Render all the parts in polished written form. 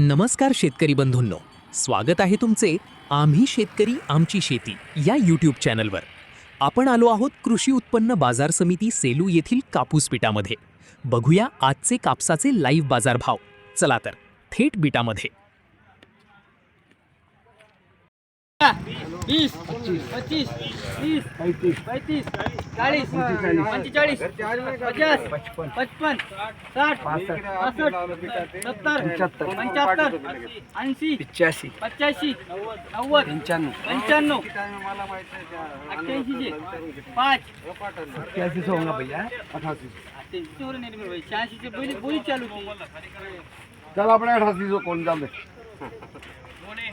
नमस्कार शेतकरी बंधूंनो, स्वागत आहे तुमचे आम्ही शेतकरी आमची शेती या यूट्यूब चॅनलवर. आपण आलो आहोत कृषी उत्पन्न बाजार समिती सेलू येथील कापूस पिठामध्ये. बघूया आजचे कापसाचे लाईव्ह बाजारभाव. चला तर थेट बिटामध्ये. 20, 25, 30, 35, 40, 45, 50, 55, 60, 65, 70, 75, 80, 85, 90, 95, 88, 5, 86 चे बोली चालू थी. चल अपने 88 को कौन जाम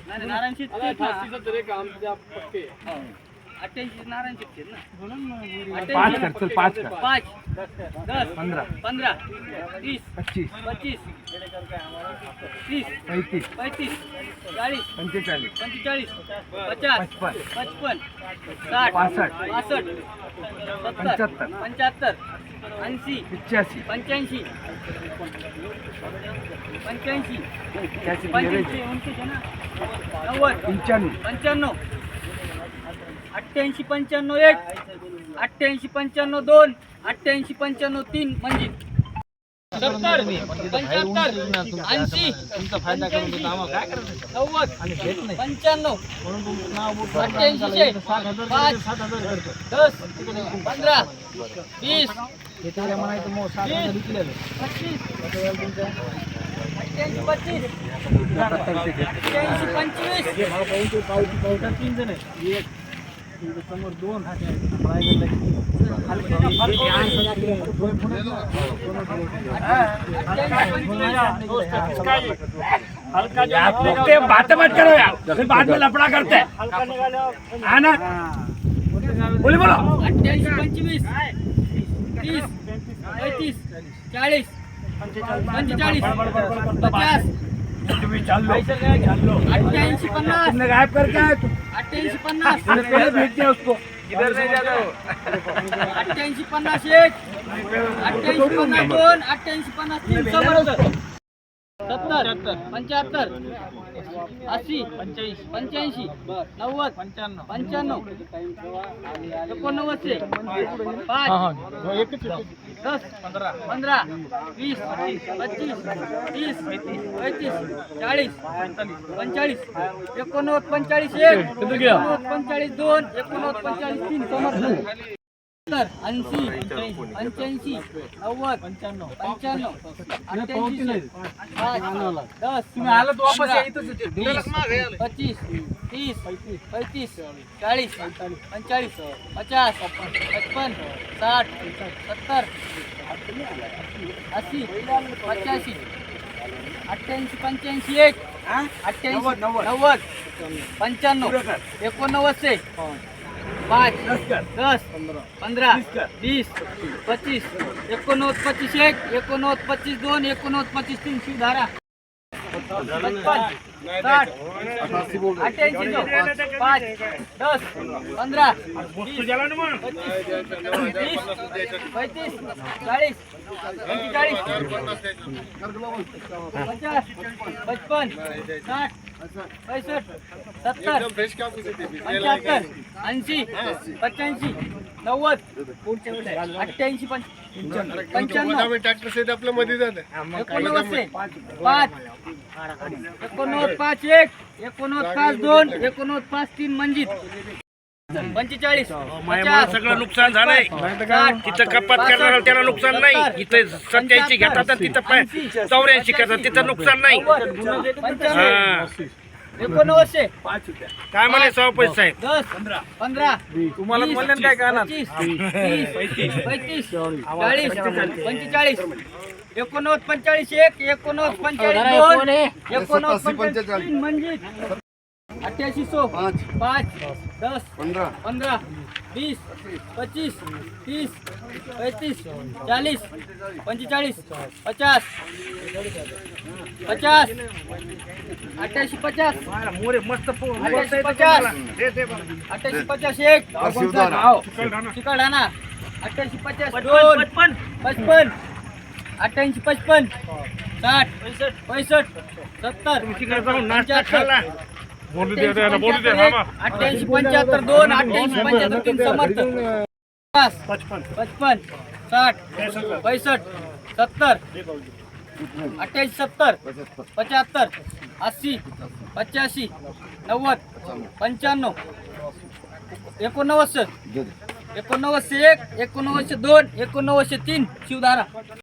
नारायण शेठ 88 तरी काम द्या पक्के. 88 नारायण शेठ ना. 5 कर, चल 5 कर. 5, 10, 15, 20, 25, 25, 30, 35, 35, 40, 45, 45, 50, 55, 60, 65, 70, 75, 80, 85, 85, 85, 85, 85, 90, 95, 95, 88, 95, 1, 88, 95, 2, 88, 95, 3 म्हणजे 70, 75, 80, तुमचा फायदा करून देतो आम्हाला काय करायचं. 90 आणि भेट नाही 95 म्हणून तुमचं नाव 88 5 10 15 20 हे त्याला म्हणायचं मग 60 विकलेलं 25 25 3 जण आहे. समोर 2 बात मत करो यार, फिर बाद में लफड़ा करते हैं. है ना? बोलो बोलो. 28 25 30 35 40 45 50 तुम्ही चाललो 88 50 तुमने गायब करके आए तुम 88 50 पहले भेज दिया उसको. इधर नहीं जाते हो. 88 50 1 88 50 2 88 50 3 समोर 70 75 80 85 90 95 89 5 10 15 20 25 30 35 40 45 89 45 1 89 45 2 89 45 3 समोर 80 85 90 95 88 10 तुम्ही आलं तर वापस या इथंच 20 25 30 35 40 45 50 55 60 70 80 85 88 85 1 88 90 95 89 से 5 10 15 20 25 89 25 1 89 25 2 89 25 3 सुधारा 55 60 88 जो 5 10 15 20 35 40 45 50 55 60 65 70 75 80 85 90 88 95 ट्रॅक्टर सेट आपल्या मध्ये जात 89 5 89 5 1 89 5 2 89 5 3 मंजित 45 सगळं नुकसान झालंय. तिथं कपात करणार त्याला नुकसान नाही. इथं 87 घेतात आणि तिथं 84 करतात तिथं नुकसान नाही. 89 काय म्हणे सभापती साहेब 10 15 तुम्हाला म्हणलं काय करणार 25 30 35 40 45 89 45 1 89 45 2 89 45 3 मंजित 8800 5 10 15 20 25 30 35 40 45 50 50 88 50 मोरे मस्त 88 50 88 50 1 चिकलठाणा 88 50 2 55 88 55 60 65 70 तिकडे जाऊन नाश्ता खाल्ला. 88 75 2 88 75 3 समर्थ 55 60 65 70 88 70 75 80 85 90 95 89 89 1 89 2 89 3 शिवधारा